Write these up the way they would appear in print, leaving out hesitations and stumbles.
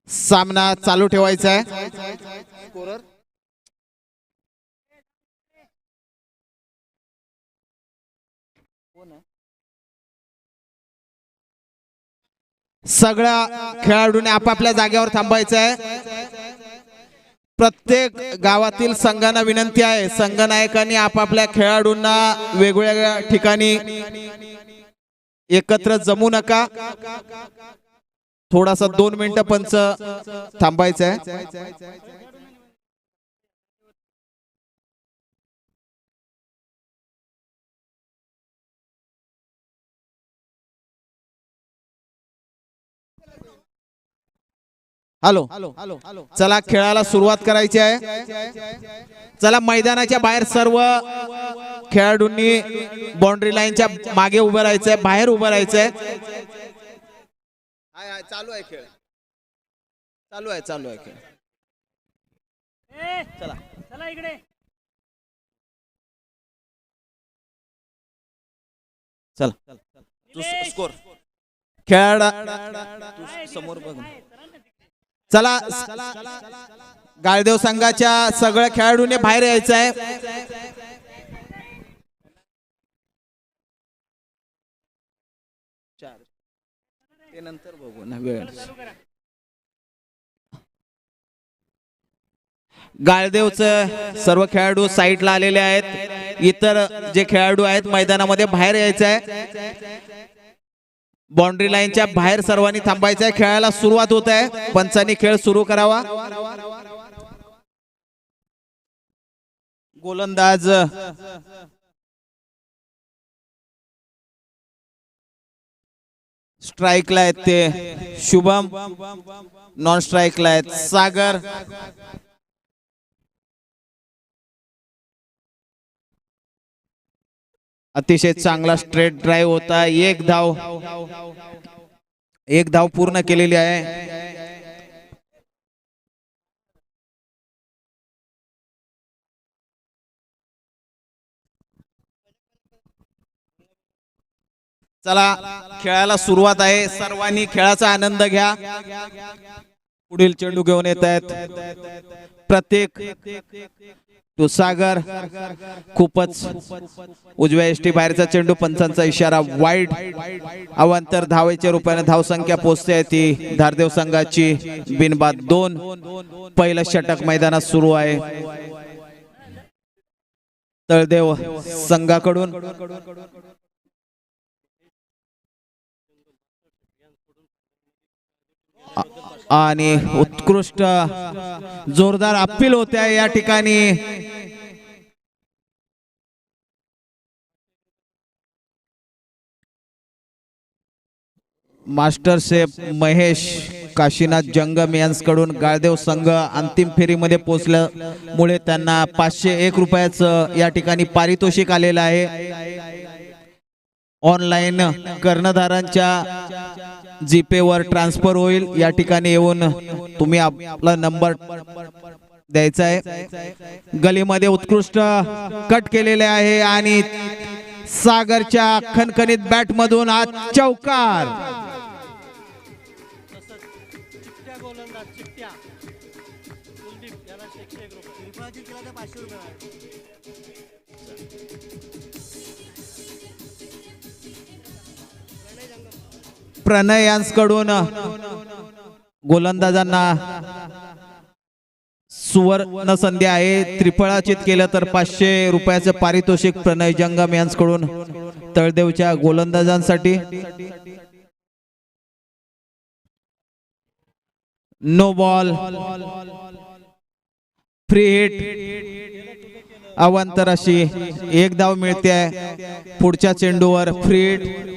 सामना चालू ठेवायचा आहे. स्कोरर सगळ्या खेळाडूंनी आपापल्या जागेवर थांबायचं आहे. प्रत्येक गावातील संघांना विनंती आहे, संघनायकांनी आपापल्या खेळाडूंना वेगवेगळ्या ठिकाणी एकत्र जमू नका. थोडासा 2 मिनिटं पंच थांबायचं आहे. हॅलो, चला खेळाला सुरुवात करायची आहे. चला मैदानाच्या बाहेर सर्व खेळाडूंनी बाउंड्री लाईनच्या मागे उभं राहायचंय, बाहेर उभं राहायचंय. चालू आहे खेळ, चालू आहे खेळ. चला चला इकडे. चला तू स्कोर खेळाडा समोर बघ. चला गाळदेव संघाच्या सगळ्या खेळाडूंनी बाहेर यायचं आहे. ते नंतर बघू ना वेळ. गाळदेवचं सर्व खेळाडू साईडला आलेले आहेत. इतर जे खेळाडू आहेत मैदानामध्ये बाहेर यायचं आहे. बाउंड्री लाईनच्या बाहेर सर्वांनी थांबायचं आहे. खेळाला सुरुवात होत आहे. पंचांनी खेळ सुरू करावा. गोलंदाज स्ट्राइकला आहेत ते शुभम, नॉन स्ट्राइकला आहेत सागर. अतिशय चांगला स्ट्रेट ड्राइव्ह होता. एक धाव पूर्ण केलेली आहे. चला खेळाला सुरुवात आहे. सर्वांनी खेळाचा आनंद घ्या. पुढील चेंडू घेऊन येत आहेत प्रत्येक. तो सागर खूपच उजव्या एसटी बाहेरचा चेंडू. पंचांचा इशारा वाईड. अवांतर धावेच्या रूपाने धावसंख्या पोहोचते ती धारदेव संघाची. बिनबाद 2. पहिलं षटक मैदानात सुरू आहे तळदेव संघाकडून. आणि उत्कृष्ट जोरदार अपील होते आहे या ठिकाणी. मास्टर शेफ महेश काशीनाथ जंगम यांच्याकडून गाळदेव संघ अंतिम फेरीमध्ये पोहोचल्यामुळे त्यांना 501 रुपयाचं या ठिकाणी पारितोषिक आलेलं आहे. ऑनलाईन कर्णधारांच्या जीपे वर ट्रान्सफर होईल. या ठिकाणी येऊन तुम्ही आपला नंबर द्यायचा आहे. गलीमध्ये उत्कृष्ट कट केलेले आहे आणि सागरच्या खणखणीत बॅट मधून हा चौकार. प्रणय यांच्याकडून गोलंदाजांना सुवर्ण संधी आहे. त्रिफळाचित केलं तर 500 रुपयाचं पारितोषिक प्रणय जंगम यांच्याकडून तळदेवच्या गोलंदाजांसाठी. No ball, free hit. अवांतर अशी 1 धाव मिळते. पुढच्या चेंडूवर फ्री हिट.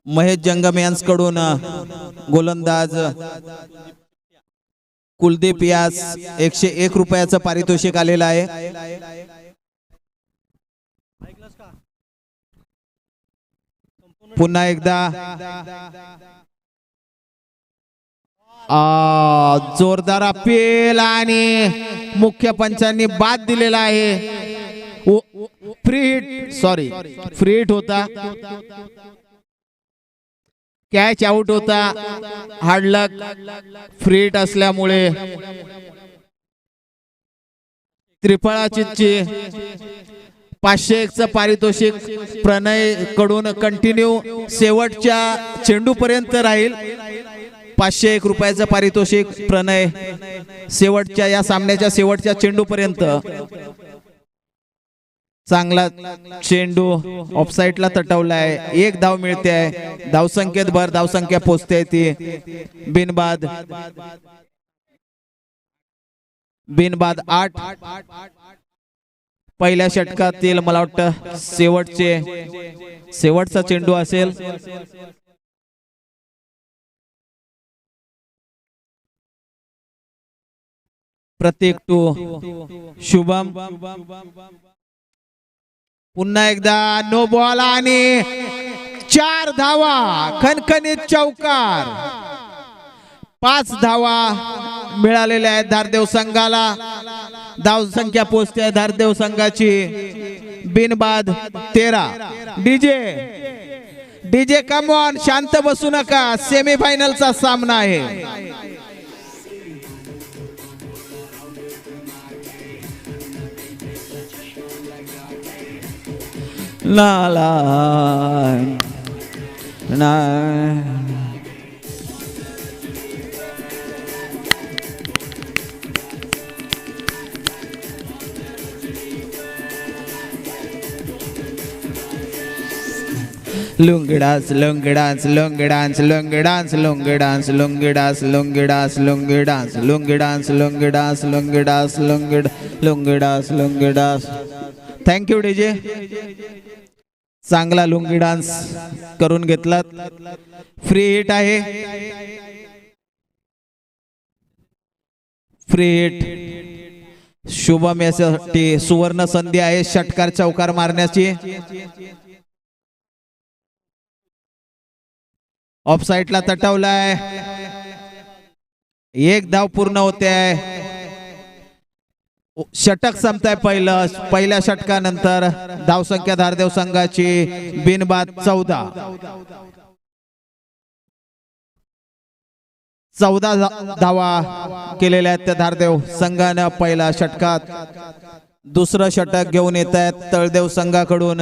महेश जंगम यांच्याकडून गोलंदाज कुलदीप यास 101 रुपयाचं पारितोषिक आलेलं आहे. पुन्हा एकदा जोरदार अपील आणि मुख्य पंचांनी बाद दिलेला आहे. Free hit, sorry free hit होता, कॅच आउट होता, हार्ड लक. फ्री हिट असल्यामुळे त्रिफळाची 501 चं पारितोषिक प्रणय कडून कंटिन्यू शेवटच्या चेंडू पर्यंत राहील. 501 रुपयाचं पारितोषिक प्रणय शेवटच्या या सामन्याच्या शेवटच्या चेंडू पर्यंत. चांगला चेंडू ऑफसाईडला तटवलाय. एक धाव मिळते आहे. धावसंख्येत भर, धावसंख्या पोहोचते ती बिनबाद. बिनबाद 8. पहिल्या षटकातील मला वाटतं शेवटचा चेंडू असेल. प्रत्येक टू शुभम. पुन्हा एकदा नो बॉल आणि 4 धावा. खणखणीत चौकार. 5 धावा मिळालेल्या आहेत धारदेव संघाला. धाव संख्या पोहोचते धारदेव संघाची बिनबाद 13. डीजे कम ऑन, शांत बसू नका. सेमीफायनलचा सामना आहे. ला ला ना lungi dance, lungi dance, lungi dance, lungi dance, lungi dance, lungi dance, lungi dance, lungi dance, lungi dance, lungi dance, lungi dance, lungi dance, lungi dance. Thank you DJ. चांगला lungi dance करून घेतलात. फ्री हिट आहे. Free hit Shubham यासाठी सुवर्ण संधी आहे षटकार चौकार मारण्याची. ऑफसाईडला तटवलाय. एक धाव पूर्ण होते आहे. षटक संपताय पहिल्या षटकानंतर. धावसंख्या धारदेव संघाची बिनबाद 14. 14 धावा केलेल्या आहेत त्या धारदेव संघानं पहिल्या षटकात. दुसरं षटक घेऊन येत आहेत तळदेव संघाकडून.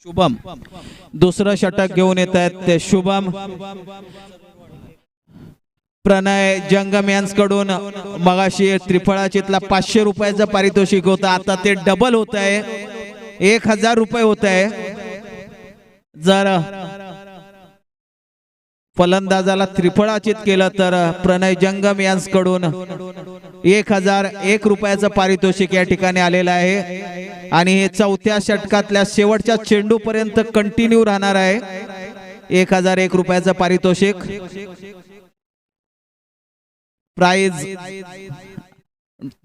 शुभम दुसरं षटक घेऊन येत आहेत ते शुभम. प्रणय जंगम यांकडून मगाशी त्रिफळाचीतला 500 रुपयाचं पारितोषिक होतं. आता ते डबल होत आहे. 1000 रुपये होत आहे. जर फलंदाजाला त्रिफळाचीत केलं तर प्रणय जंगम यांकडून 1001 रुपयाचं पारितोषिक या ठिकाणी आलेलं आहे. आणि हे चौथ्या षटकातल्या शेवटच्या चेंडू पर्यंत कंटिन्यू राहणार आहे. 1001 रुपयाचं पारितोषिक. प्राइज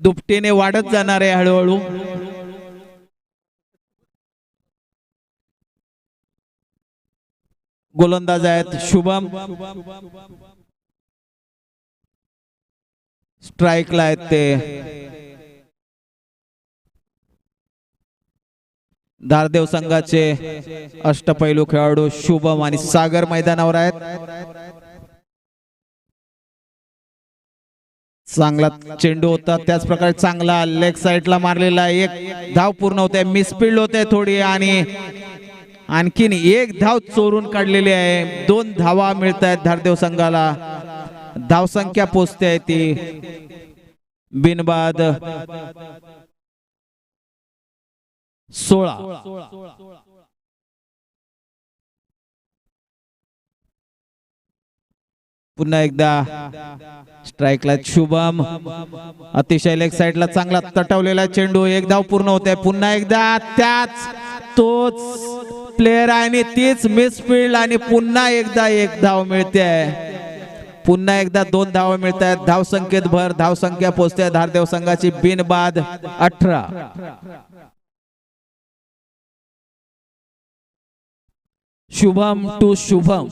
दुपटीने वाढत जाणार आहे हळूहळू. गोलंदाज आहेत शुभम. स्ट्राइकला आहेत ते धारदेव संघाचे अष्टपैलू खेळाडू शुभम आणि सागर मैदानावर आहेत. चांगला चेंडू होता. त्याच प्रकारे चांगला लेग साइडला मारलेला. एक धाव पूर्ण होते. मिसफिल्ड होते थोडी आणि आणखीन एक धाव चोरून काढलेली आहे. 2 धावा मिळत आहेत धारदेव संघाला. धावसंख्या पोचते आहे ती बिनबाद 16. पुन्हा एकदा स्ट्राइकला शुभम. अतिशय लेग साइडला चांगला तटवलेला चेंडू. एक धाव पूर्ण होते. पुन्हा एकदा तोच प्लेयर आणि तीच मिसफिल्ड आणि पुन्हा एकदा एक धाव मिळते. पुन्हा एकदा 2 धावा मिळत आहेत. धावसंख्येत भर, धावसंख्या पोहोचते धारदेव संघाची बिनबाद 18. शुभम टू शुभम,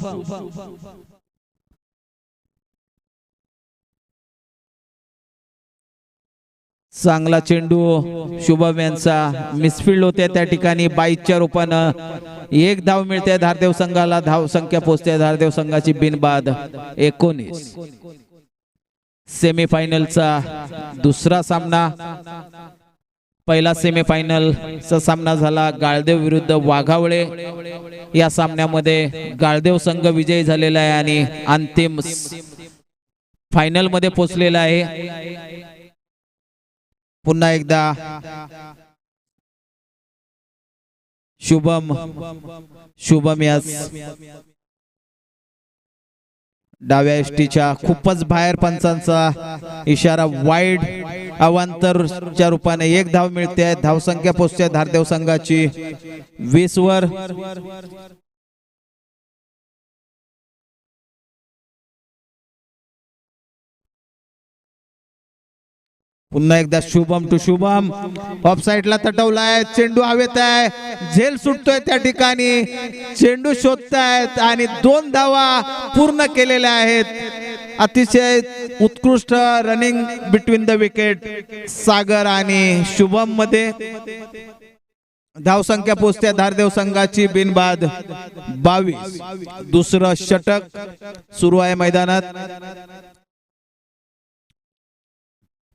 चांगला चेंडू शुभम यांचा मिसफिल्ड होते त्या ठिकाणी 22च्या रूपानं एक धाव मिळते धारदेव संघाला. धाव संख्या पोहोचते धारदेव संघाची बिनबाद 19. सेमीफायनलचा दुसरा सामना, पहिला सेमीफायनलचा सामना झाला गाळदेव विरुद्ध वाघावळे. या सामन्यामध्ये गाळदेव संघ विजयी झालेला आहे आणि अंतिम फायनल मध्ये पोहोचलेला आहे. पुन्हा एकदा शुभम यास डाव्या एसटीच्या खूपच बाहेर पंचांचा इशारा, वाईड अवांतरच्या रूपाने एक धाव मिळते. धावसंख्या पोहोचते धारदेव संघाची 20 वर. पुन्हा एकदा शुभम टू शुभम, ऑफ साइडला तटवलाय, चेंडू हवेत आहे, झेल सुटतोय त्या ठिकाणी, चेंडू शोधतायत आणि 2 धावा पूर्ण केलेल्या आहेत. अतिशय उत्कृष्ट रनिंग बिटवीन द विकेट सागर आणि शुभम मध्ये. धावसंख्या पोहोचते धारदेव संघाची बिनबाद 22. दुसरं षटक सुरू आहे मैदानात.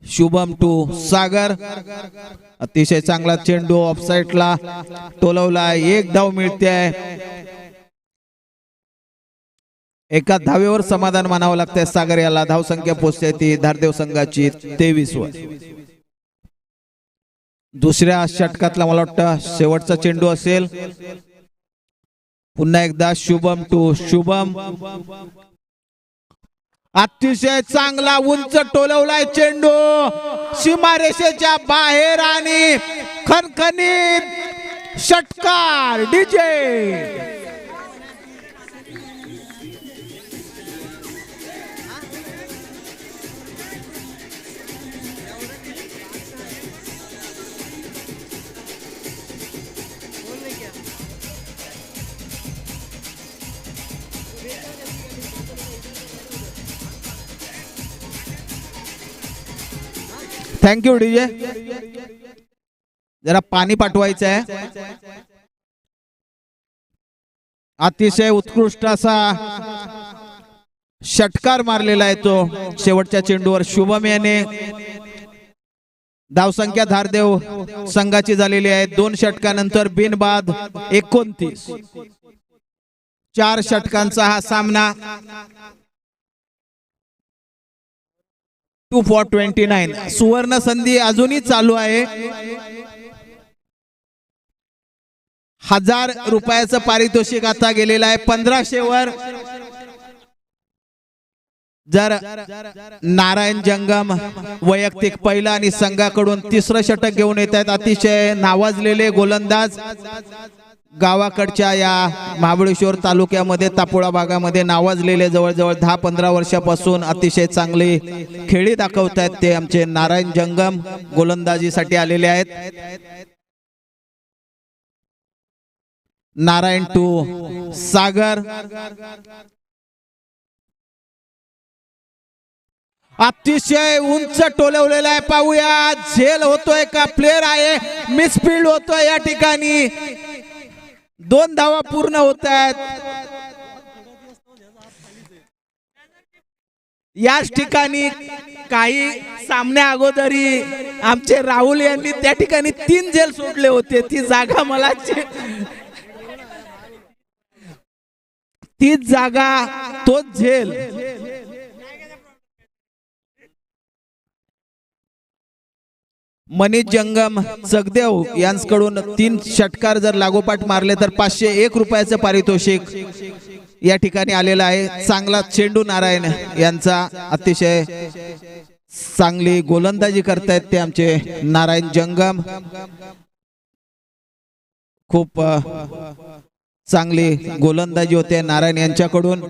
शुभम टू सागर, अतिशय चांगला चेंडू ऑफ साइडला टोलवला, एक धाव मिळते. एका धावेवर समाधान मानावं लागतंय सागर याला. धावसंख्या पोहोचते ती धारदेव संघाची 23 वर. दुसऱ्या षटकातला मला वाटतं शेवटचा चेंडू असेल. पुन्हा एकदा शुभम टू शुभम, अतिशय चांगला उंच टोलवलाय चेंडू सीमारेषेच्या बाहेर आणि खणखणीत षटकार डीजे. Thank you DJ. जरा पाणी पाठवायचं आहे. अतिशय उत्कृष्ट असा षटकार मारलेला आहे तो शेवटच्या चेंडूवर शुभम याने. धावसंख्या धारदेव संघाची झालेली आहे 2 षटकानंतर बिनबाद 29. 4 षटकांचा हा सामना. 2 for 29. सुवर्ण संधी अजूनही चालू आहे. 1000 रुपयाचं पारितोषिक आता गेलेलं आहे 1500 वर. जर नारायण जंगम वैयक्तिक पहिला आणि संघाकडून 3रं षटक घेऊन येत आहेत. अतिशय नावाजलेले गोलंदाज, गावाकडच्या या महाबळेश्वर तालुक्यामध्ये तापोळा भागामध्ये नावाजलेले, जवळजवळ 10-15 वर्षापासून अतिशय चांगली खेळी दाखवत आहेत ते आमचे नारायण जंगम गोलंदाजीसाठी आलेले आहेत. नारायण टू सागर, अतिशय उंच टोलवलेला आहे. पाहूया झेल होतोय का, प्लेयर आहे, मिसफिल्ड होतोय या ठिकाणी. 2 धावा पूर्ण होत आहेत. याच ठिकाणी काही सामन्या अगोदरी आमचे राहुल यांनी त्या ठिकाणी 3 झेल सोडले होते. ती जागा मला, तीच जागा, तोच झेल. मनीष जंगम जगदेव यांच्याकडून 3 षटकार जर लागोपाठ मारले तर 501 रुपयाचं पारितोषिक या ठिकाणी आलेलं आहे. चांगला चेंडू नारायण यांचा, अतिशय चांगली गोलंदाजी करतायत ते आमचे नारायण जंगम. खूप चांगली गोलंदाजी होते नारायण यांच्याकडून.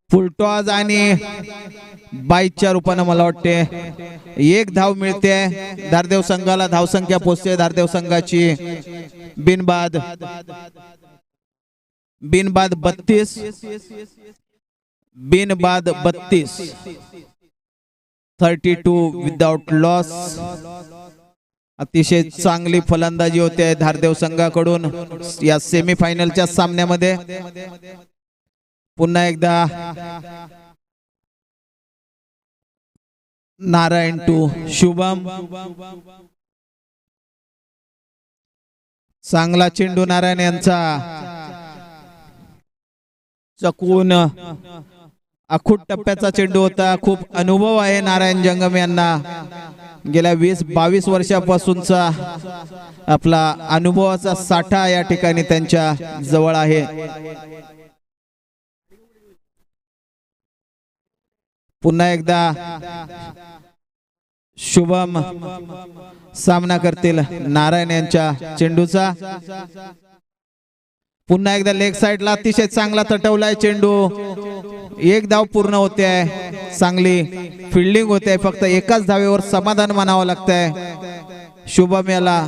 फुलटॉस आणि बाईच्या रूपानं मला वाटते एक धाव मिळते धारदेव संघाला. धावसंख्या पोहोचते धारदेव संघाची बिनबाद 32 32 विदाउट लॉस. अतिशय चांगली फलंदाजी होते धारदेव संघाकडून या सेमीफायनलच्या सामन्यामध्ये. पुन्हा एकदा नारायण टू शुभम. चांगला चेंडू नारायण यांचा चकून अखूट टप्प्याचा चेंडू होता. खूप अनुभव आहे नारायण जंगम यांना. गेल्या 20-22 वर्षापासूनचा आपला अनुभवाचा साठा या ठिकाणी त्यांच्या जवळ आहे. पुन्हा एकदा शुभम सामना करतील नारायण यांच्या चेंडूचा. पुन्हा एकदा लेग साइडला अतिशय चांगला तटवलाय चेंडू. एक धाव पूर्ण होते आहे. चांगली फिल्डिंग होते. फक्त एकाच धावेवर समाधान मानावं लागतंय शुभम याला.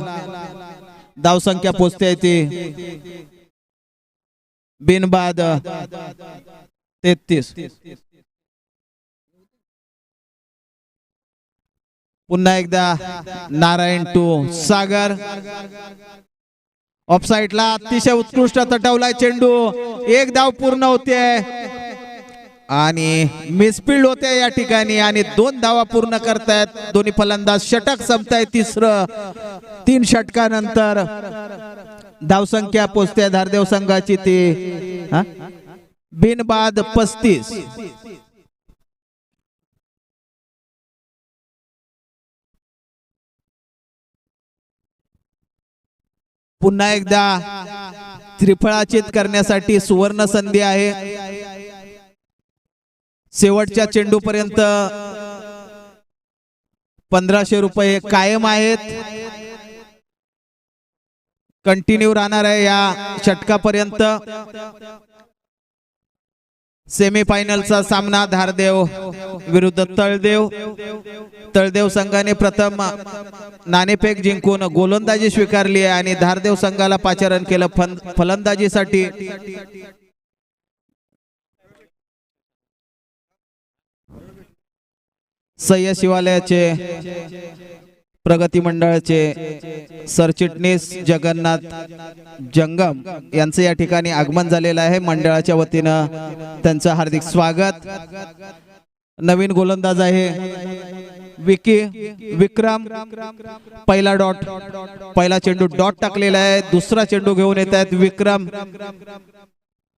धावसंख्या पोचते ती बिनबाद 33. पुन्हा एकदा नारायण टू सागर. ऑफसाइडला अतिशय उत्कृष्ट तटवलाय चेंडू. एक धाव पूर्ण होते आणि मिसफिल्ड होते या ठिकाणी आणि 2 धावा पूर्ण करतायत दोन्ही फलंदाज. षटक संपताय तिसरं. 3 षटकानंतर धावसंख्या पोचते धारदेव संघाची ती बिनबाद 35. पुन्हा एकदा त्रिफळाचीत करण्यासाठी सुवर्ण संधी आहे. शेवटच्या चेंडू पर्यंत 1500 रुपये कायम आहेत. कंटिन्यू राहणार आहे या षटकापर्यंत. सेमीफायनलचा सामना धारदेव विरुद्ध तळदेव. तळदेव संघाने प्रथम नाणेफेक जिंकून गोलंदाजी स्वीकारली आहे आणि धारदेव संघाला पाचारण केलं फलंदाजीसाठी. सह्य शिवालयाचे प्रगती मंडळाचे सरचिटणीस जगन्नाथ जंगम यांचं या ठिकाणी आगमन झालेलं आहे. मंडळाच्या वतीनं त्यांचं हार्दिक स्वागत. नवीन गोलंदाज आहे विक्रम. पहिला डॉट, पहिला चेंडू डॉट टाकलेला आहे. दुसरा चेंडू घेऊन येत आहेत विक्रम.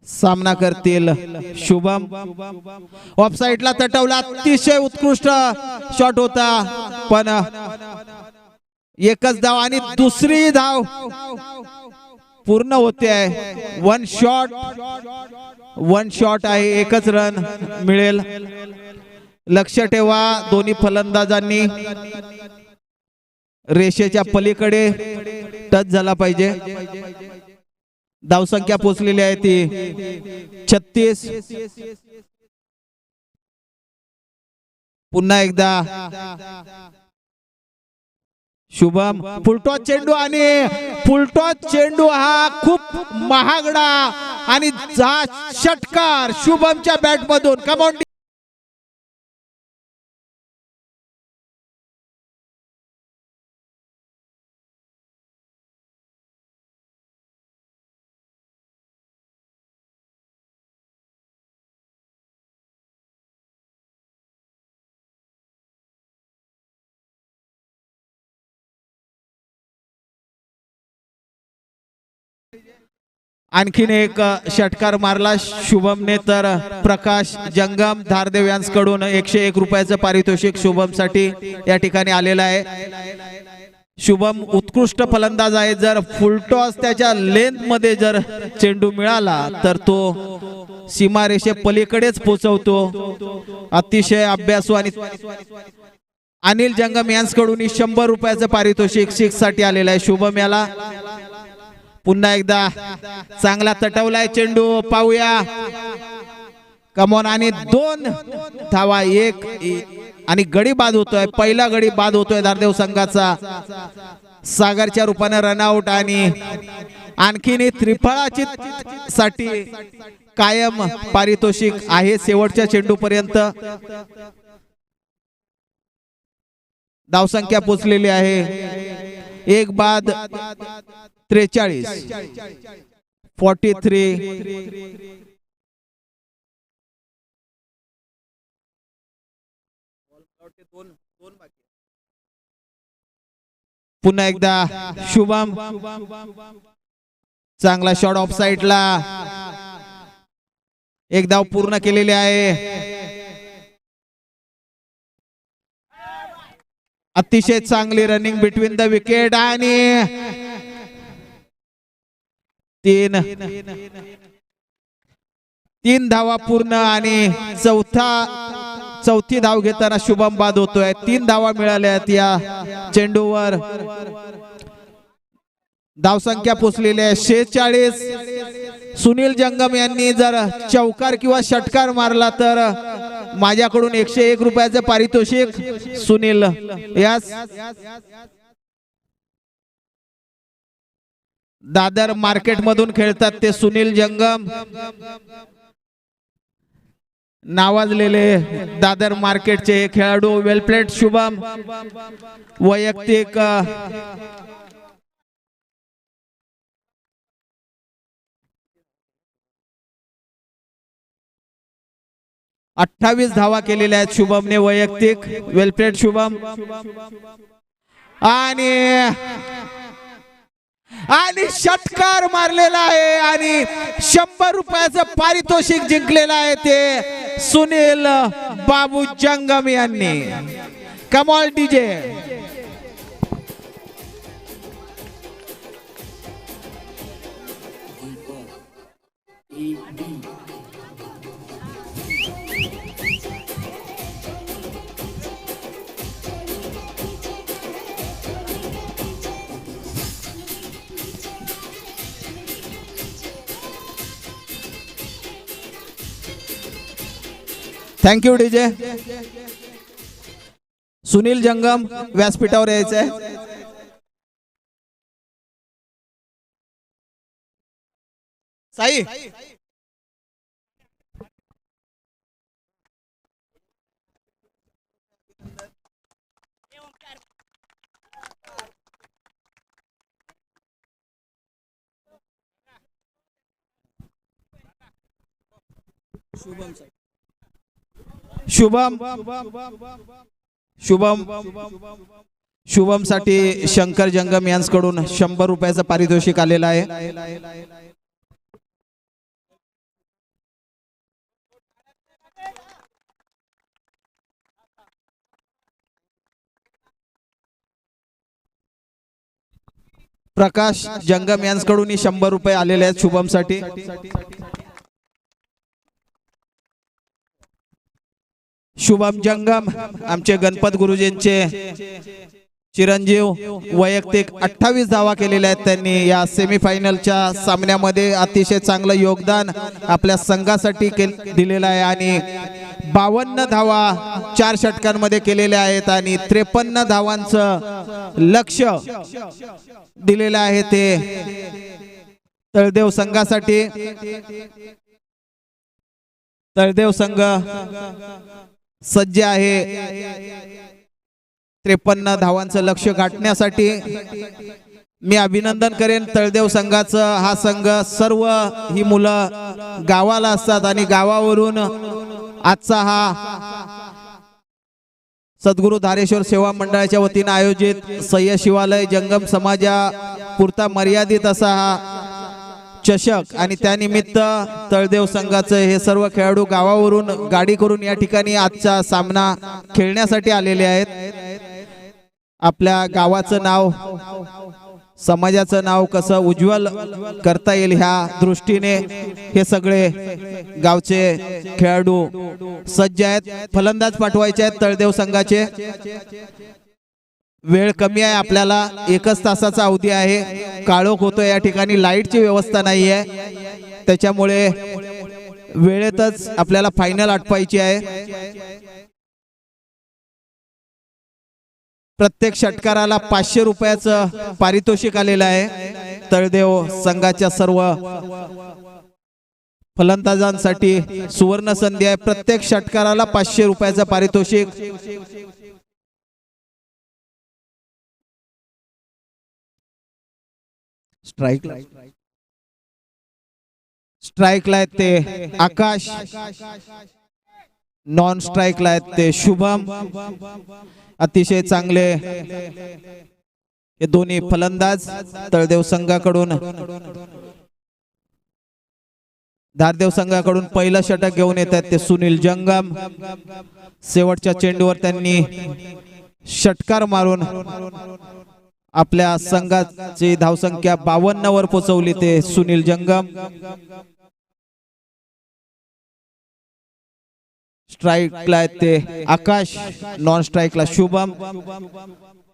सामना करतील शुभम. ऑफसाइडला तटवला. अतिशय उत्कृष्ट शॉट होता पण एकच धाव आणि दुसरी धाव पूर्ण होते आहे. वन शॉट आहे. एकच रन मिळेल. लक्ष ठेवा दोन्ही फलंदाजांनी रेषेच्या पलीकडे टच झाला पाहिजे. धावसंख्या पोचलेली आहे ती 36. पुन्हा एकदा शुभम. फुलटॉस चेंडू आणि फुलटॉस चेंडू हा खूप महागडा आणि षटकार शुभमच्या बॅट मधून. कमॉन. आणखीन एक षटकार मारला शुभमने तर प्रकाश जंगम धारदेव यांच्याकडून 101 रुपयाचं पारितोषिक शुभमसाठी या ठिकाणी आलेलं आहे. शुभम उत्कृष्ट फलंदाज आहे. जर फुलटॉस त्याच्या लेंथ मध्ये जर चेंडू मिळाला तर तो सीमारेषे पलीकडेच पोहोचवतो. अतिशय अभ्यासू आणि अनिल जंगम यांच्याकडून 100 रुपयाचं पारितोषिक 6 साठी आलेलं आहे शुभम याला. पुन्हा एकदा चांगला तटवलाय चेंडू. पाहूया कमॉन आणि 2 धावा, 1 आणि गडी बाद होतोय, पहिला गडी बाद होतोय धारदेव संघाचा सागरच्या रूपाने रनआउट. आणि आणखीन त्रिफळाची साठी कायम पारितोषिक आहे शेवटच्या चेंडू पर्यंत. धावसंख्या पोचलेली आहे 1 बाद 43 43. पुन्हा एकदा शुभम, चांगला शॉट ऑफ साइडला, एक धाव पूर्ण केलेली आहे. अतिशय चांगली रनिंग बिटवीन द विकेट आणि 3 धावा पूर्ण आणि चौथी धाव घेताना शुभम बाद होतोय. 3 धावा मिळाल्या या चेंडूवर. धावसंख्या पोचलेली आहे 46. सुनील जंगम यांनी जर चौकार किंवा षटकार मारला तर माझ्याकडून 101 रुपयाचे पारितोषिक. सुनील यास दादर मार्केट मधून खेळतात ते सुनील जंगम, नावाजलेले दादर मार्केटचे खेळाडू. वेल प्लेड शुभम. वैयक्तिक 28 धावा केलेल्या आहेत शुभमने वैयक्तिक. वेल प्लेड शुभम. आणि षटकार मारलेला आहे आणि 100 रुपयाचं पारितोषिक जिंकलेलं आहे ते सुनील बाबू जंगम यांनी. Come on DJ. Thank you DJ. Sunil Jangam व्यासपीठावर यायचंय. साई शुभम शुभम साठी शंकर जंगम यांच्याकडून 100 रुपयाचं पारितोषिक आलेलं आहे. प्रकाश जंगम यांच्याकडून 100 रुपये आलेले आहेत शुभम साठी. शुभम जंगम आमचे गणपत गुरुजींचे चिरंजीव. वैयक्तिक 28 धावा केलेल्या आहेत त्यांनी या सेमीफायनलच्या सामन्यामध्ये. अतिशय चांगलं योगदान आपल्या संघासाठी दिलेलं आहे आणि 52 धावा 4 षटकांमध्ये केलेल्या आहेत आणि 53 धावांचं लक्ष्य दिलेलं आहे ते तळदेव संघासाठी. तळदेव संघ सज्ज आहे 53 धावांचं लक्ष्य गाठण्यासाठी. मी अभिनंदन करेन तळदेव संघाचं. हा संघ सर्व ही मुलं गावाला असतात आणि गावावरून आजचा हा सद्गुरू धारेश्वर सेवा मंडळाच्या वतीने आयोजित सह्य शिवालय जंगम समाजापुरता मर्यादित असा हा चषक आणि त्यानिमित्त तळदेव संघाचे हे सर्व खेळाडू गावावरून गाडी करून या ठिकाणी आजचा सामना खेळण्यासाठी आलेले आहेत. आपल्या गावाचं नाव समाजाचं नाव कसं उज्ज्वल करता येईल ह्या दृष्टीने हे सगळे गावचे खेळाडू सज्ज आहेत. फलंदाज पाठवायचे आहेत तळदेव संघाचे. वेळ कमी आहे आपल्याला. 1 तासाचा अवधी आहे. काळोख होतो या ठिकाणी. लाईटची व्यवस्था नाही आहे त्याच्यामुळे वेळेतच आपल्याला फायनल आटपायची आहे। प्रत्येक षटकाराला 500 रुपयाचं पारितोषिक आलेलं आहे। तळदेव संघाच्या सर्व फलंदाजांसाठी सुवर्ण संधी आहे। प्रत्येक षटकाराला 500 रुपयाचं पारितोषिक। स्ट्राइकला आहेत ते आकाश, नॉन स्ट्राइकला आहेत ते शुभम। अतिशय चांगले हे दोन्ही फलंदाज तळदेव संघाकडून। धारदेव संघाकडून पहिलं षटक घेऊन येत आहेत ते सुनील जंगम। शेवटच्या चेंडूवर त्यांनी षटकार मारून आपल्या संघाची धावसंख्या 52 वर पोहोचवली ते सुनील जंगम। स्ट्राइकला आहेत ते आकाश, नॉन स्ट्राइकला शुभम।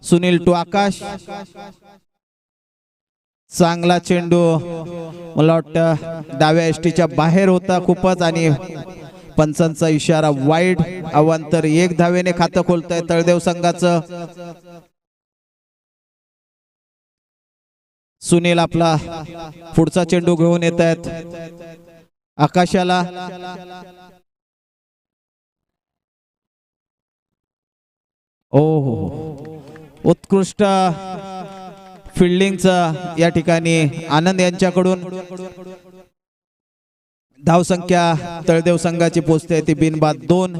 सुनील टू आकाश, चांगला चेंडू मला वाटतं डाव्या एसटीच्या बाहेर होता खूपच आणि पंचांचा इशारा वाईड। अवांतर 1 धावेने खातं खोलतंय तळदेव संघाचं। सुनील आपला पुढचा चेंडू घेऊन येत आहेत आकाशाला। ओहो, उत्कृष्ट फिल्डिंगचा या ठिकाणी आनंद यांच्याकडून। धावसंख्या तळदेव संघाची पोहोचते ती बिनबाद 2।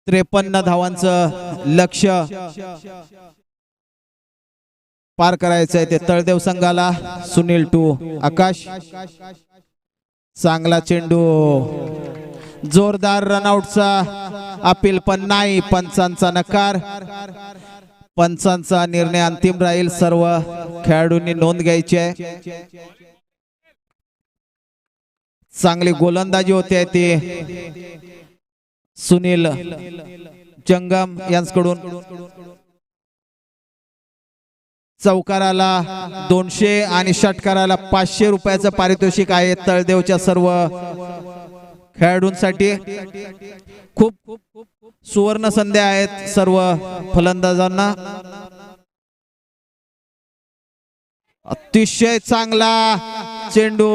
53 धावांचं लक्ष्य पार करायचं आहे ते तळदेव संघाला। सुनील टू आकाश, चांगला चेंडू, जोरदार रनआउटचा अपील पण नाही, पंचांचा नकार। पंचांचा निर्णय अंतिम राहील, सर्व खेळाडूंनी नोंद घ्यायची आहे। चांगली गोलंदाजी होते ती सुनील जंगम यांच्याकडून। चौकाराला 200 आणि षटकाराला 500 रुपयाचं पारितोषिक आहे तळदेवच्या सर्व खेळाडूंसाठी। खूप सुवर्ण संधी आहेत सर्व फलंदाजांना। अतिशय चांगला चेंडू,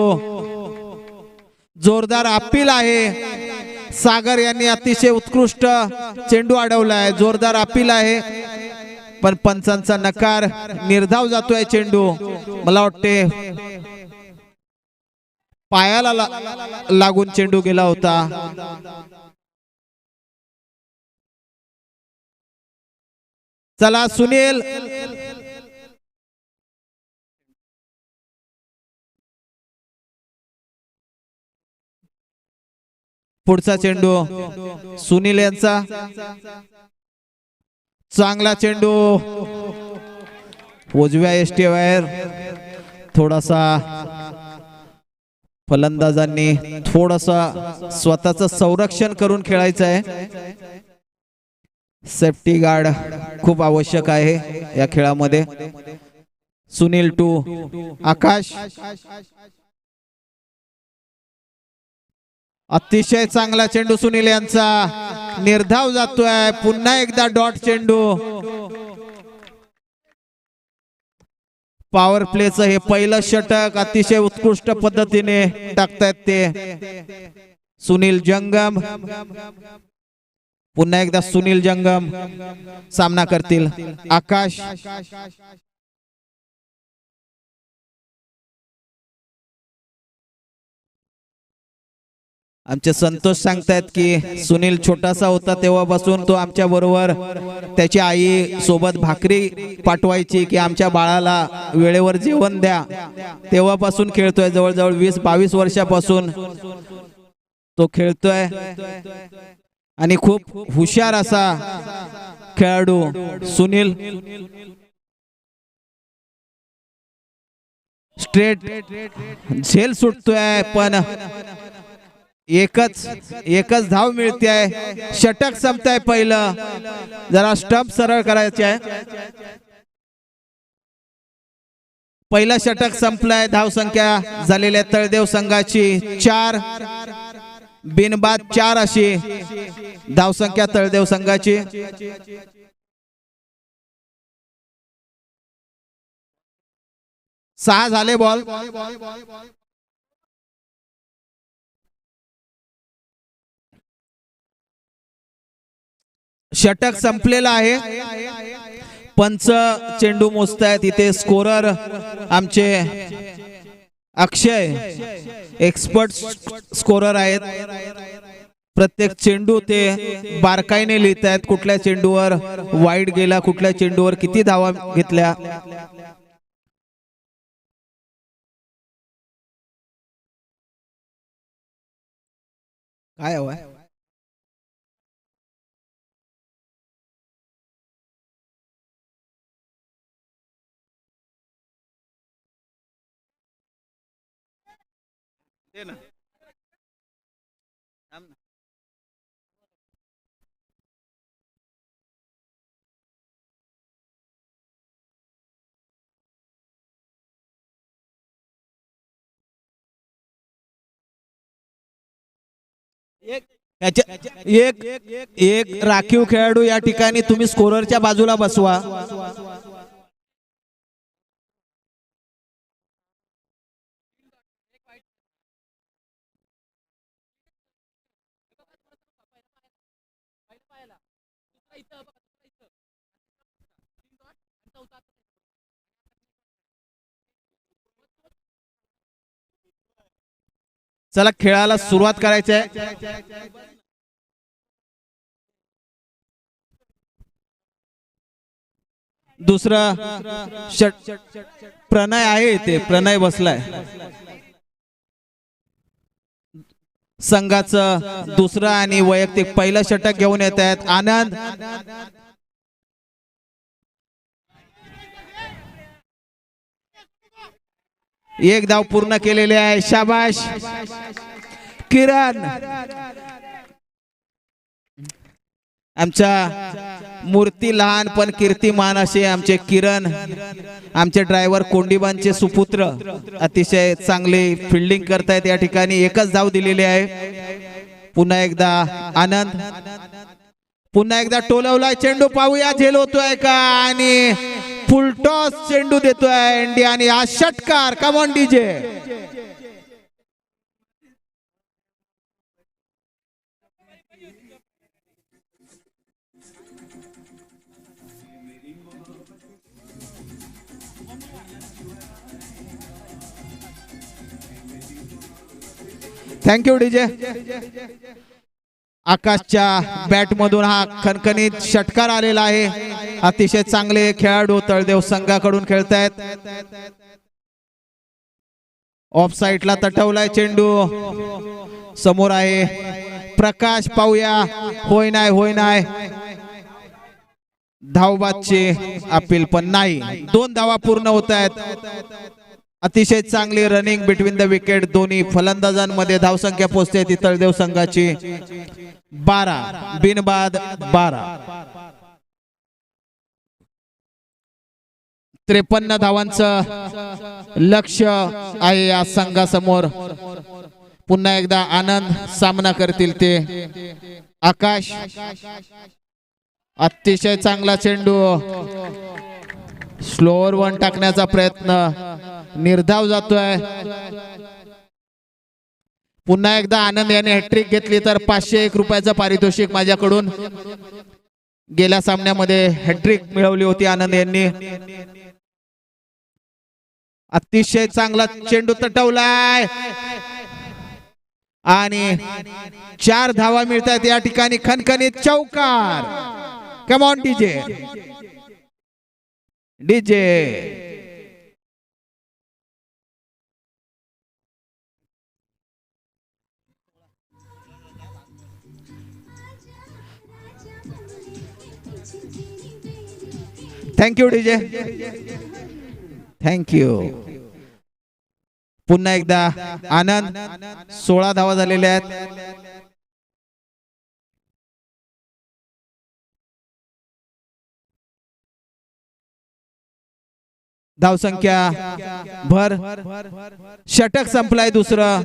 जोरदार अपील आहे। सागर यांनी अतिशय उत्कृष्ट चेंडू अडवलाय, जोरदार अपील आहे पण पंचांचा नकार। निर्धाव जातोय चेंडू, मला वाटते पायाला लागून चेंडू गेला होता। चला सुनील, पुढचा चेंडू सुनील यांचा। चांगला चेंडू, उजव्या एष्टीवर थोडासा फलंदाजांनी थोडासा स्वतःचं संरक्षण करून खेळायचं आहे। सेफ्टी गार्ड खूप आवश्यक आहे या खेळामध्ये। सुनील टू आकाश, अतिशय चांगला चेंडू सुनील यांचा, निर्धाव जातोय। पुन्हा एकदा डॉट चेंडू। पॉवर प्लेचं हे पहिलं षटक अतिशय उत्कृष्ट पद्धतीने टाकतायत ते सुनील जंगम। पुन्हा एकदा सुनील जंगम सामना करतील आकाश। आमचे संतोष सांगतायत की सुनील छोटासा होता तेव्हापासून तो आमच्या बरोबर त्याची आई सोबत भाकरी पाठवायची की आमच्या बाळाला वेळेवर जेवण द्या, तेव्हापासून खेळतोय। जवळजवळ 20-22 वर्षापासून तो खेळतोय आणि खूप हुशार असा खेळाडू सुनील। स्ट्रेट झेल सुटतोय पण एकच धाव मिळते। षटक संपताय पहिलं, जरा स्टंप सरळ करायचे आहे। पहिला षटक संपलाय. धाव संख्या झालेल्या तळदेव संघाची 4, बिनबाद 4 अशी धाव संख्या तळदेव संघाची. सहा झाले बॉल. षटक संपलेला आहे. पंच चेंडू मोजतायत. इथे स्कोरर आमचे अक्षय एक्सपर्ट स्कोरर आहेत. प्रत्येक चेंडू ते बारकाईने लिहित आहेत. कुठल्या चेंडूवर वाईड गेला, कुठल्या चेंडूवर किती धावा घेतल्या. काय हवंय? एक एक राखीव खेळाडू या ठिकाणी तुम्ही स्कोररच्या बाजूला बसवा. चला खेळाला सुरुवात करायची आहे. दुसरा प्रणय आहे. ते प्रणय बसलाय. संघाचं दुसरा आणि वैयक्तिक पहिलं षटक घेऊन येत आहेत आनंद. एक धाव पूर्ण केलेले आहे. शाबाश किरण. आमच्या मूर्ती लहान पण कीर्तिमान असे आमचे किरण, आमचे ड्रायव्हर कोंडीबांचे सुपुत्र अतिशय चांगले फिल्डिंग करतायत. या ठिकाणी एकच धाव दिलेली आहे. पुन्हा एकदा आनंद. पुन्हा एकदा टोलवलाय चेंडू. पाहूया झेल होतोय का. आणि फुलटॉस चेंडू देतोय इंडिया आणि हा षटकार. Come on DJ. Thank you DJ. आकाशच्या बॅट मधून हा खणखणीत षटकार आलेला आहे. अतिशय चांगले खेळाडू तळदेव संघाकडून खेळतायत. ऑफ साइडला तटवलाय चेंडू. समोर आहे प्रकाश. पाहूया होय नाही होय नाही. धावबादची अपील पण नाही. 2 धावा पूर्ण होत आहेत. अतिशय चांगली रनिंग बिटवीन द विकेट. दोन्ही फलंदाजांमध्ये धावसंख्या पोहोचते ती तळदेव संघाची 12, बिनबाद 12. 53 धावांचं लक्ष आहे या संघासमोर. पुन्हा एकदा आनंद सामना करतील ते आकाश. अतिशय चांगला चेंडू. स्लोअर वन टाकण्याचा प्रयत्न. निर्धाव जातोय. पुन्हा एकदा आनंद याने हॅट्रिक घेतली तर 501 रुपयाचं पारितोषिक माझ्याकडून. गेल्या सामन्यामध्ये हॅट्रिक मिळवली होती आनंद यांनी. अतिशय चांगला चेंडू तटवलाय आणि 4 धावा मिळतात या ठिकाणी. खणखणीत चौकार. कम on DJ. DJ. Thank you DJ. Thank you. पुन्हा एकदा आनंद. 16 धावा झालेल्या आहेत. धावसंख्या भर, षटक संपलाय दुसरं.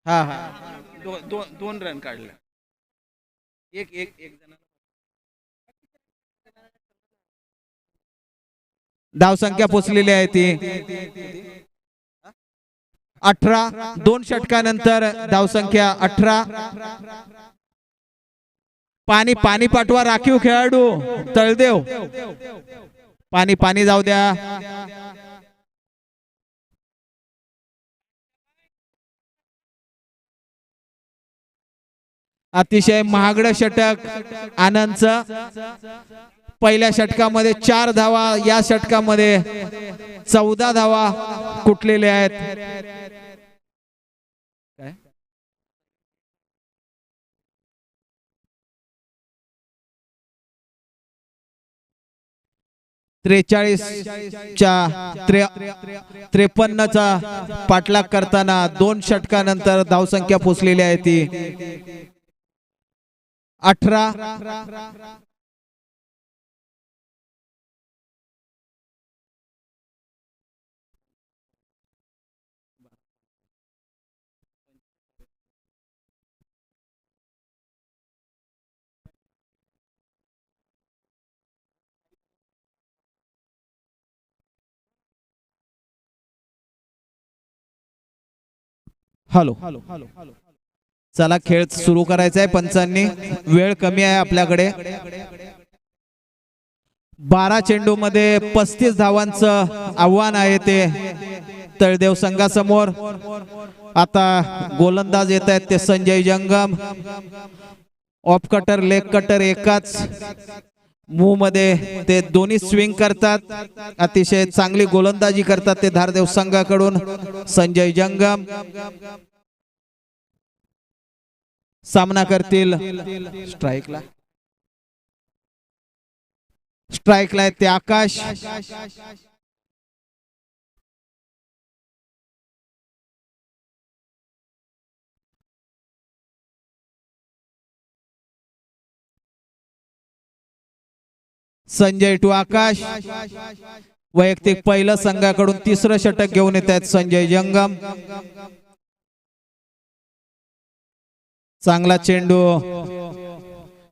हा हा, दोन रन काढले. एक एक एक जण. धावसंख्या पोचलेली आहे ती 18. 2 षटकानंतर धावसंख्या 18. पाणी पाणी पाठवा राखीव खेळाडू तळदेव. पाणी पाणी जाऊ द्या. अतिशय महागडं षटक आनंदचं. पहिल्या षटकामध्ये 4 धावा, या षटकामध्ये 14 धावा कुठलेल्या आहेत. काय 43चा पाठलाग करताना 2 षटकानंतर धावसंख्या पोचलेली आहे ती 18. हॅलो, चला खेळ सुरू करायचा आहे पंचांनी. वेळ कमी आहे आपल्याकडे. 12 चेंडू मध्ये 35 धावांचं आव्हान आहे ते तळदेव संघासमोर. आता गोलंदाज येत आहेत ते संजय जंगम. ऑफ कटर, लेग कटर एकाच मूव मध्ये ते दोन्ही स्विंग करतात. अतिशय चांगली गोलंदाजी करतात ते धारदेव संघाकडून संजय जंगम. सामना करतील स्ट्राइकला आहेत ते आकाश. संजय टू आकाश. वैयक्तिक पहिलं संघाकडून 3रं षटक घेऊन येत आहेत संजय जंगम. चांगला चेंडू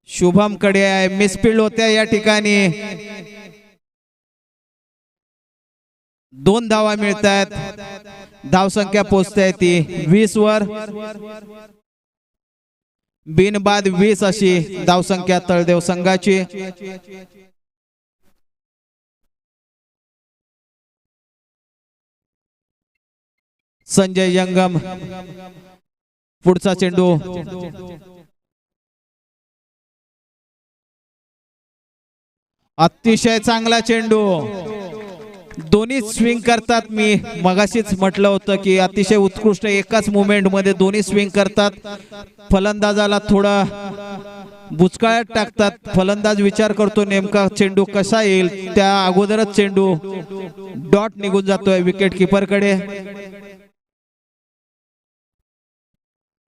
शुभम कडे आहे. मिसफिल्ड होत्या या ठिकाणी. 2 धावा मिळतात. धावसंख्या पोहोचते ती 20 वर. बिनबाद 20 अशी धावसंख्या तळदेव संघाची. संजय जंगम पुढचा चेंडू. अतिशय चांगला चेंडू. दोन्ही स्विंग करतात. मी मगाशीच म्हटलं होतं की अतिशय उत्कृष्ट एकाच मुवमेंट मध्ये दोन्ही स्विंग करतात. फलंदाजाला थोडा बुचकाळ्यात टाकतात. फलंदाज विचार करतो नेमका चेंडू कसा येईल. त्या अगोदरच चेंडू डॉट निघून जातोय विकेट किपर कडे.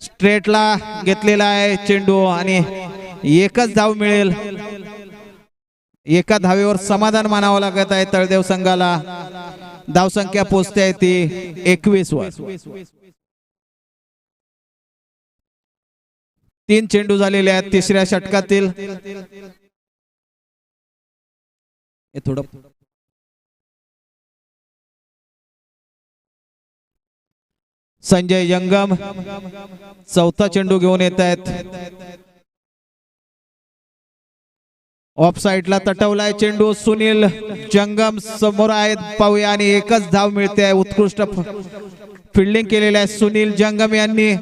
स्ट्रेटला घेतलेला आहे चेंडू आणि एकच धाव मिळेल. एका धावेवर समाधान मानावं लागत आहे तळदेव संघाला. धावसंख्या पोहोचते आहे ती 21 वर. 3 चेंडू झालेले आहेत 3ऱ्या षटकातील. थोडं संजय जंगम 4था चेंडू घेऊन येत आहेत. ऑफ साइडला तटवलाय चेंडू. सुनील जंगम समोर आहेत पाहूया आणि एकच धाव मिळते आहे. उत्कृष्ट फिल्डिंग केलेली आहे सुनील जंगम यांनी.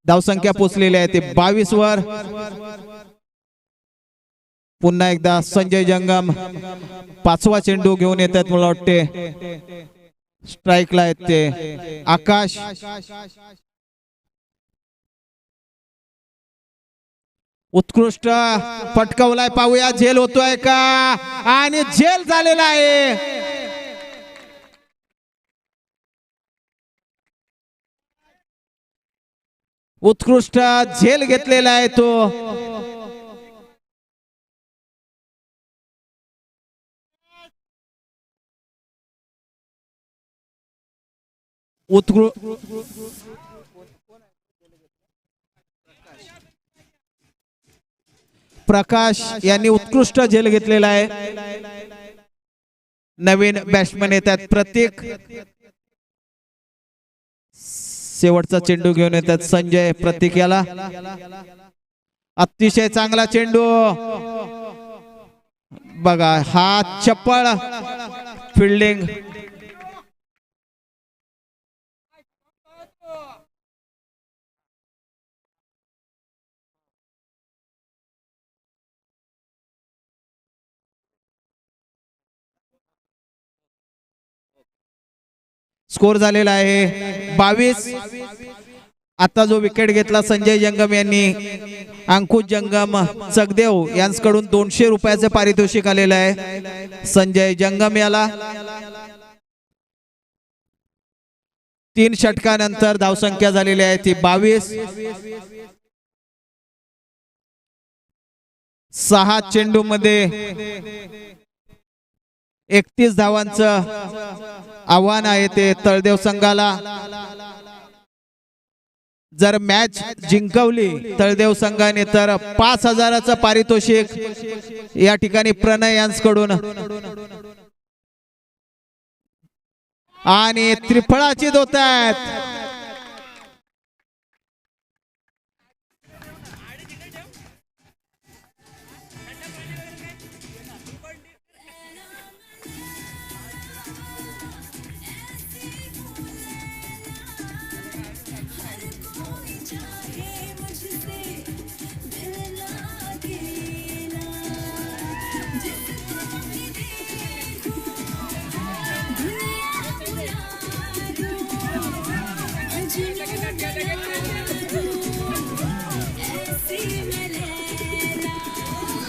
धावसंख्या पोचलेली आहे ते 22 वर. पुन्हा एकदा संजय जंगम 5वा चेंडू घेऊन येतात. मला वाटते स्ट्राइकला आहेत ते आकाश. उत्कृष्ट पटकवलाय, पाहूया झेल होतोय का, आणि झेल झालेला आहे. उत्कृष्ट झेल घेतलेला आहे तो. प्रकाश यांनी उत्कृष्ट झेल घेतलेला आहे. नवीन बॅट्समन येतात, प्रत्येक शेवटचा चेंडू घेऊन येतात संजय प्रतीक याला. अतिशय चांगला चेंडू बघा, हा चप्पळ फिल्डिंग. स्कोर झालेला आहे 22. आता जो विकेट घेतला संजय जंगम यांनी, अंकुश जंगम चगदेव यांच्याकडून 200 रुपयाचे पारितोषिक आलेलं आहे संजय जंगम याला. 3 षटकानंतर धावसंख्या झालेली आहे ती 22. 6 चेंडू मध्ये 31 धावांचं आव्हान आहे ते तळदेव संघाला. जर मॅच जिंकवली तळदेव संघाने तर 5000चं पारितोषिक या ठिकाणी प्रणय यांच्याकडून, आणि त्रिफळाची होत आहेत.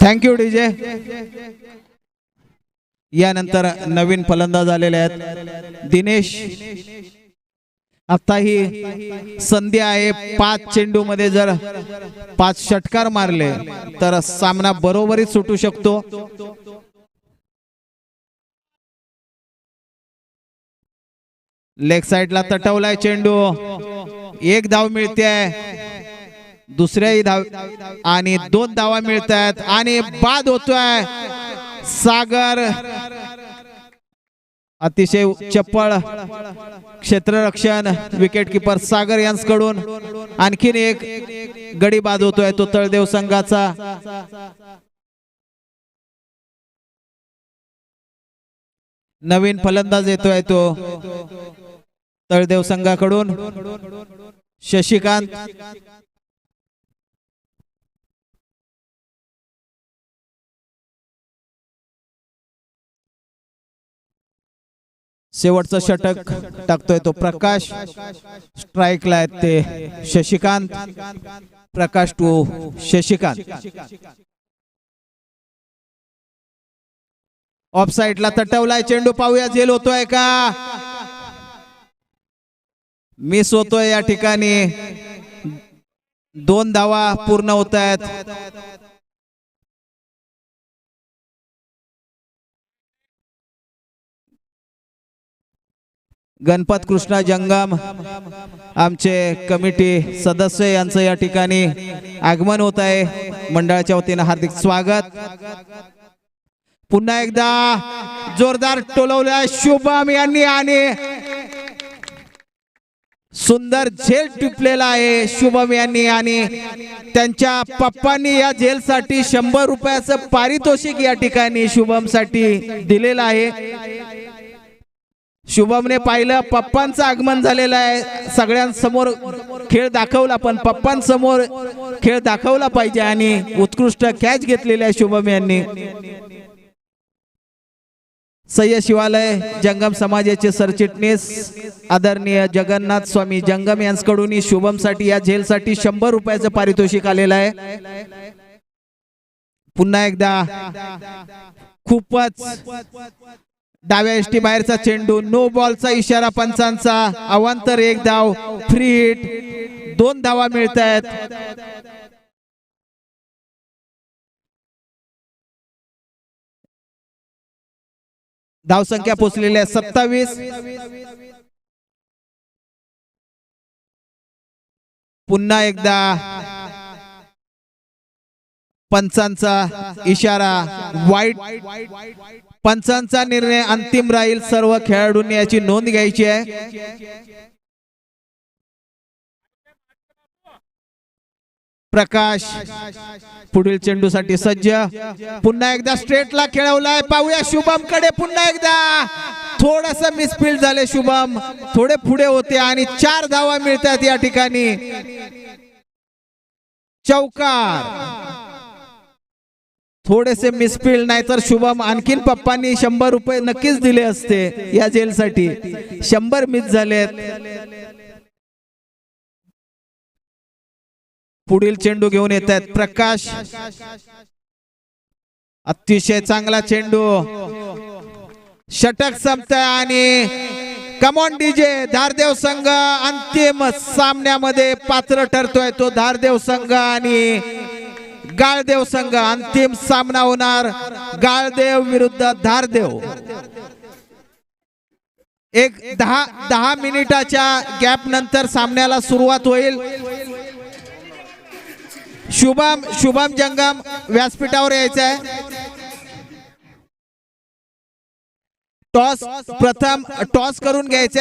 Thank you DJ. यानंतर नवीन फलंदाज आलेले आहेत दिनेश. आता ही संधी आहे, 5 चेंडू मध्ये जर 5 षटकार मारले तर सामना बरोबरीत सुटू शकतो. लेग साइडला तटवलाय चेंडू, 1 धाव मिळते, दुसऱ्याही धाव आणि 2 धावा मिळत आहेत, आणि बाद होतोय सागर. अतिशय चप्पळ क्षेत्ररक्षण विकेट किपर सागर यांच्याकडून. आणखीन एक गडी बाद होतोय तो तळदेव संघाचा. नवीन फलंदाज येतोय तो तळदेव संघाकडून शशिकांत. शेवटचा षटक टाकतोय तो प्रकाश. स्ट्राइकला आहेत ते शशिकांत. प्रकाश टू शशिकांत. ऑफ साइडला तटवलाय चेंडू, पाहूया झेल होतोय का, मिस होतोय या ठिकाणी. 2 धावा पूर्ण होत आहेत. गणपत कृष्णा जंगम आमचे कमिटी सदस्य यांचं या ठिकाणी आगमन होत आहे. मंडळाच्या वतीने हार्दिक स्वागत. पुन्हा एकदा जोरदार टोलवल्या शुभम यांनी, आणि सुंदर झेल टिपलेला आहे शुभम यांनी, आणि त्यांच्या पप्पांनी या झेलसाठी 100 रुपयाचं पारितोषिक या ठिकाणी शुभम साठी दिलेलं आहे. शुभमने पाहिलं पप्पांचं आगमन झालेलं आहे, सगळ्यांसमोर खेळ दाखवला, पण पप्पांसमोर खेळ दाखवला पाहिजे, आणि उत्कृष्ट कॅच घेतलेली आहे शुभम यांनी. सय्यद शिवालय जंगम समाजाचे सरचिटणीस आदरणीय जगन्नाथ स्वामी जंगम यांच्याकडून शुभम साठी या झेलसाठी 100 रुपयाचं पारितोषिक आलेलं आहे. पुन्हा एकदा खूपच डाव्या एष्टी बाहेरचा चेंडू, नो बॉलचा इशारा पंचांचा, अवांतर 1 धाव, फ्री हिट, 2 धावा मिळत आहेत. धावसंख्या पोहोचलेली आहे 27. पुन्हा एकदा पंचांचा इशारा, वाईट. पंचांचा निर्णय अंतिम राहील. सर्व खेळाडूंनी याची नोंद घ्यायची आहे. प्रकाश पुढील चेंडूसाठी सज्ज. पुन्हा एकदा स्ट्रेटला खेळवलाय. पाहूया शुभम कडे. पुन्हा एकदा थोडस मिसफील्ड झाले. शुभम थोडे पुढे होते आणि 4 धावा मिळतात या ठिकाणी. चौकार. थोडेसे मिसफील्ड, नाहीतर शुभम आणखीन पप्पांनी 100 रुपये नक्कीच दिले असते या जेलसाठी. 100 मिस झालेत. पुढील चेंडू घेऊन येत आहेत प्रकाश. अतिशय चांगला चेंडू. षटक संपतंय आणि कमॉन डीजे. धारदेव संघ अंतिम सामन्यामध्ये पात्र ठरतोय. तो धारदेव संघ आणि गाळदेव संघ. अंतिम सामना होणार गाळदेव विरुद्ध धारदेव. एक 10 मिनिटाच्या गॅप नंतर सामन्याला सुरुवात होईल. शुभम जंगम व्यासपीठावर यायचं आहे. टॉस प्रथम टॉस करून घ्यायचंय.